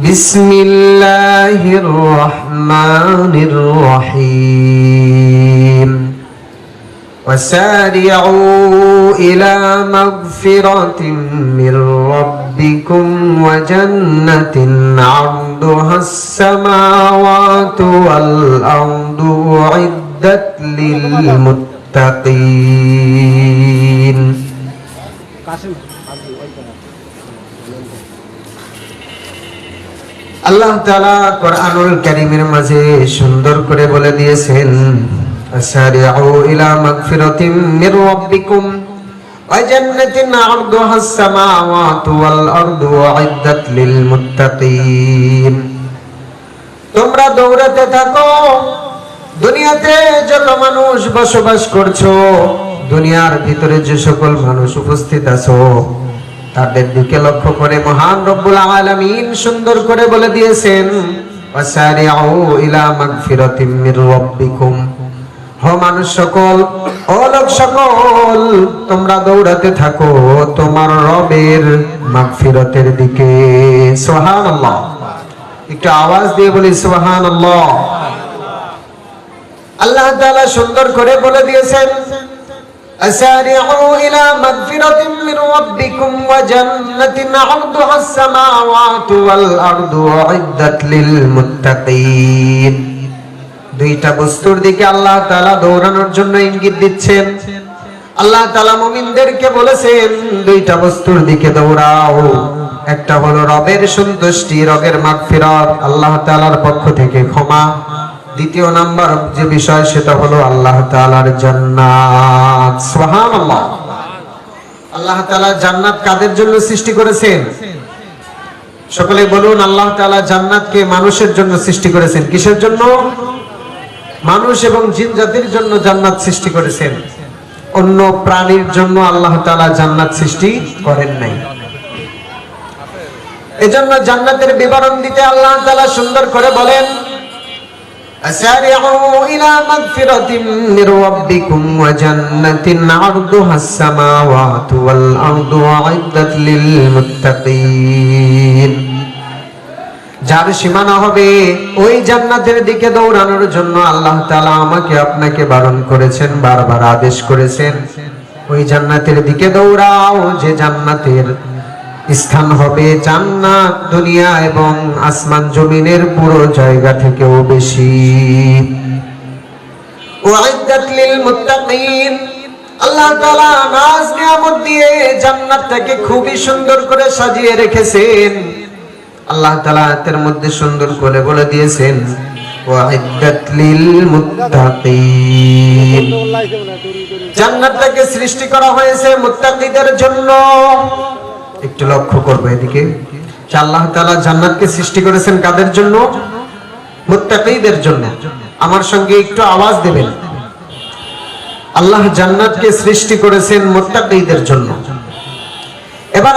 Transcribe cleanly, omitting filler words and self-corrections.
বিসমিল্লাহির রহমানির রহিম وسارعوا إلى مغفرة من ربكم وجنة عرضها السماوات والأرض أعدت للمتقين আল্লাহ তাআলা কোরআনুল কারীমের মাঝে সুন্দর করে বলে দিয়েছেন أسارعوا إلى مغفرة من ربكم وجنة عرضها السماوات والأرض أعدت للمتقين তোমরা দৌড়াতে থাকো দুনিয়াতে যত মানুষ বসবাস করছো দুনিয়ার ভিতরে যে সকল মানুষ উপস্থিত আছো তাদের দিকে লক্ষ্য করে মহান রব্বুল আলামিন সুন্দর করে বলে দিয়েছেন وسارعوا إلى مغفرة من ربكم ও মানুষ সকল ও লোক সকল তোমরা দৌড়াতে থাকো তোমার রবের মাগফিরাতের দিকে সুবহানাল্লাহ একটু আওয়াজ দিয়ে বলি সুবহানাল্লাহ আল্লাহ তাআলা সুন্দর করে বলে দিয়েছেন আসারিউ ইলা মাগফিরাতিন মির রাব্বিকুম ওয়া জান্নাতিন আরদুহা আস-সামাওয়াতু ওয়াল আরদু উইদ্দাত লিল মুত্তাকিন দুইটা বস্তুর দিকে আল্লাহ তাআলা দৌড়ানোর জন্য ইঙ্গিত দিচ্ছেন আল্লাহ তাআলা মুমিনদেরকে বলেছেন দুইটা বস্তুর দিকে দৌড়াও একটা হলো রবের সন্তুষ্টি রবের মাগফিরাত আল্লাহ তাআলার পক্ষ থেকে ক্ষমা দ্বিতীয় নাম্বার যে বিষয় সেটা হলো আল্লাহ তাআলার জান্নাত সুবহানাল্লাহ আল্লাহ তাআলা জান্নাত কাদের জন্য সৃষ্টি করেছেন সকলে বলুন আল্লাহ তাআলা জান্নাতকে মানুষের জন্য সৃষ্টি করেছেন কিসের জন্য মানুষ এবং জিন জাতির জন্য জান্নাত সৃষ্টি করেছেন অন্য প্রাণীর জন্য আল্লাহ তাআলা জান্নাত সৃষ্টি করেন নাই এজন্য জান্নাতের বিবরণ দিতে আল্লাহ তাআলা সুন্দর করে বলেন আসারিউ ইলা মাগফিরাতিন মির রাব্বিকুম ওয়া জান্নাতিন আরদুহা আস-সামাওয়াতু ওয়াল আরদু উইদ্দাত লিল মুত্তাকিন যার সীমানা হবে ওই জান্নাতের দিকে দৌড়ানোর জন্য আল্লাহ তাআলা আমাকে আপনাকে বারণ করেছেন বারবার আদেশ করেছেন ওই জান্নাতের দিকে দৌড়াও যে জান্নাতের স্থান হবে জান্নাত দুনিয়া এবং আসমান জমিনের পুরো জায়গা থেকেও বেশি উইদ্দাত লিল মুত্তাকিন আল্লাহ তাআলা নাজ নিয়ামত দিয়ে জান্নাতটাকে খুবই সুন্দর করে সাজিয়ে রেখেছেন আল্লাহ তাআলা এর মধ্যে সুন্দর করে বলে দিয়েছেন ওয়াইদ্দাত লিল মুত্তাকিন জান্নাতটাকে সৃষ্টি করা হয়েছে মুত্তাকিদের জন্য একটু লক্ষ্য করবে এদিকে আল্লাহ তাআলা জান্নাতকে সৃষ্টি করেছেন কাদের জন্য মুত্তাকিদের জন্য আমার সঙ্গে একটু আওয়াজ দিবেন আল্লাহ জান্নাতকে সৃষ্টি করেছেন মুত্তাকিদের জন্য এবার